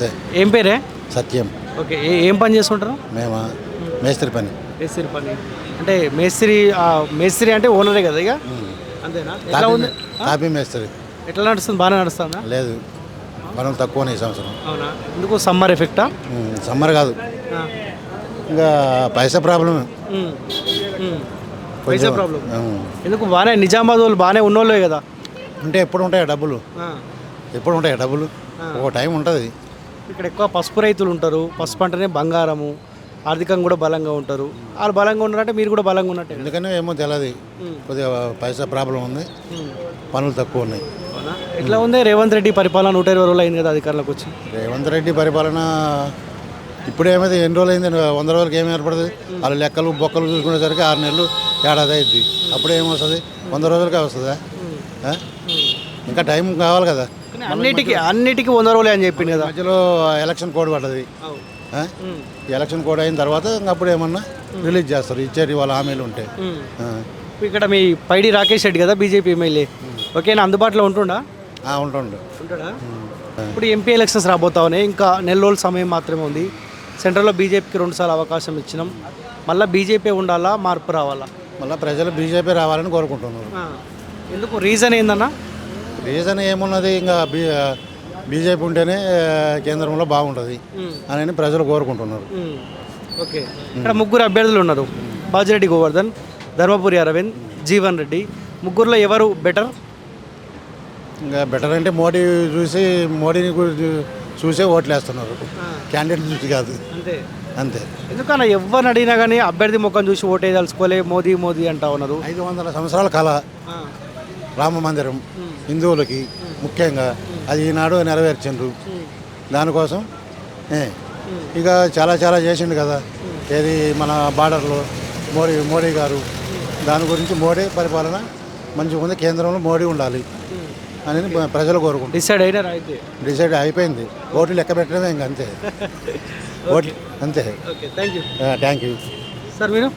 నమస్తే. ఏం పేరే? సత్యం. ఓకే. ఏం పని చేస్తుంటారు? మేము మేస్త్రి పని. మేస్త్రి పని అంటే మేస్త్రి అంటే ఓనరే కదా ఇక అంతేనా? ఎట్లా ఉంది? కాపీ మేస్త్రి. ఎట్లా నడుస్తుంది? బాగానే నడుస్తుందా? లేదు, పనులు తక్కువనే ఈ సంవత్సరం. అవునా? ఎందుకు సమ్మర్ ఎఫెక్టా? సమ్మర్ కాదు, ఇంకా పైసా ప్రాబ్లమే. పైసా ప్రాబ్లం ఎందుకు? బాగానే నిజామాబాద్ వాళ్ళు బాగానే ఉన్నోళ్ళే కదా. అంటే ఎప్పుడు ఉంటాయా డబ్బులు? ఎప్పుడు ఉంటాయా డబ్బులు? ఒక టైం ఉంటుంది. ఇక్కడ ఎక్కువ పసుపు రైతులు ఉంటారు. పసుపు అంటేనే బంగారము, ఆర్థికంగా కూడా బలంగా ఉంటారు. వాళ్ళు బలంగా ఉన్నారంటే మీరు కూడా బలంగా ఉన్నట్టే. ఎందుకని ఏమో తెలియదు, కొద్దిగా పైసా ప్రాబ్లం ఉంది, పనులు తక్కువ ఉన్నాయి. ఎట్లా ఉంది రేవంత్ రెడ్డి పరిపాలన? 120 రోజులు అయింది కదా అధికారంలోకి వచ్చి. రేవంత్ రెడ్డి పరిపాలన ఇప్పుడు ఏమైతే ఎన్ని రోజులు అయింది? 100 రోజులకి ఏమి ఏర్పడుతుంది? వాళ్ళ లెక్కలు బొక్కలు చూసుకునేసరికి 6 నెలలు ఏడాది అయింది. అప్పుడు ఏమొస్తుంది? 100 రోజులకే వస్తుందా? ఇంకా టైం కావాలి కదా. అన్నిటికీ 100 రోజులే అని చెప్పింది కదా. మధ్యలో ఎలక్షన్ కోడ్ పడ్డది. ఎలక్షన్ కోడ్ అయిన తర్వాత అప్పుడు ఏమన్నా రిలీజ్ చేస్తారు, ఇచ్చేటి వాళ్ళ హామీలు ఉంటే. ఇక్కడ మీ పైడి రాకేష్ రెడ్డి కదా బీజేపీ ఎమ్మెల్యే, ఓకేనా? అందుబాటులో ఉంటుండా? ఉంటాడా? ఇప్పుడు ఎంపీ ఎలక్షన్స్ రాబోతా ఉన్నాయి. ఇంకా నెల రోజుల సమయం మాత్రమే ఉంది. సెంట్రల్లో బీజేపీకి 2 సార్లు అవకాశం ఇచ్చినాం. మళ్ళీ బీజేపీ ఉండాలా, మార్పు రావాలా? మళ్ళీ ప్రజలు బీజేపీ రావాలని కోరుకుంటున్నారు. ఎందుకు? రీజన్ ఏందన్నా? రీజన్ ఏమున్నది, ఇంకా బీజేపీ ఉంటేనే కేంద్రంలో బాగుంటుంది అని ప్రజలు కోరుకుంటున్నారు. ఓకే. ఇక్కడ 3 అభ్యర్థులు ఉన్నారు. బాజిరెడ్డి గోవర్ధన్, ధర్మపురి అరవింద్, జీవన్ రెడ్డి. ముగ్గురులో ఎవరు బెటర్? ఇంకా బెటర్ అంటే మోడీని చూసే ఓట్లు వేస్తున్నారు, క్యాండిడేట్ చూసి కాదు. అంతే. ఎందుకన్నా ఎవరిని అడిగినా కానీ అభ్యర్థి ముఖం చూసి ఓటేదలుచుకోలే, మోదీ మోదీ అంటా ఉన్నారు. 500 సంవత్సరాల కళ రామ మందిరం హిందువులకి ముఖ్యంగా, అది ఈనాడు నెరవేర్చిండ్రు. దానికోసం ఇక చాలా చేసిండు కదా. ఏది మన బార్డర్లో మోడీ గారు, దాని గురించి మోడీ పరిపాలన మంచిగా ఉంది, కేంద్రంలో మోడీ ఉండాలి అని ప్రజలు కోరుకుంటారు. డిసైడ్ అయిపోయింది. ఓట్లు లెక్క పెట్టడమే ఇంక అంతే. ఓట్లు అంతే. Okay, thank you. Thank you sir. మీరు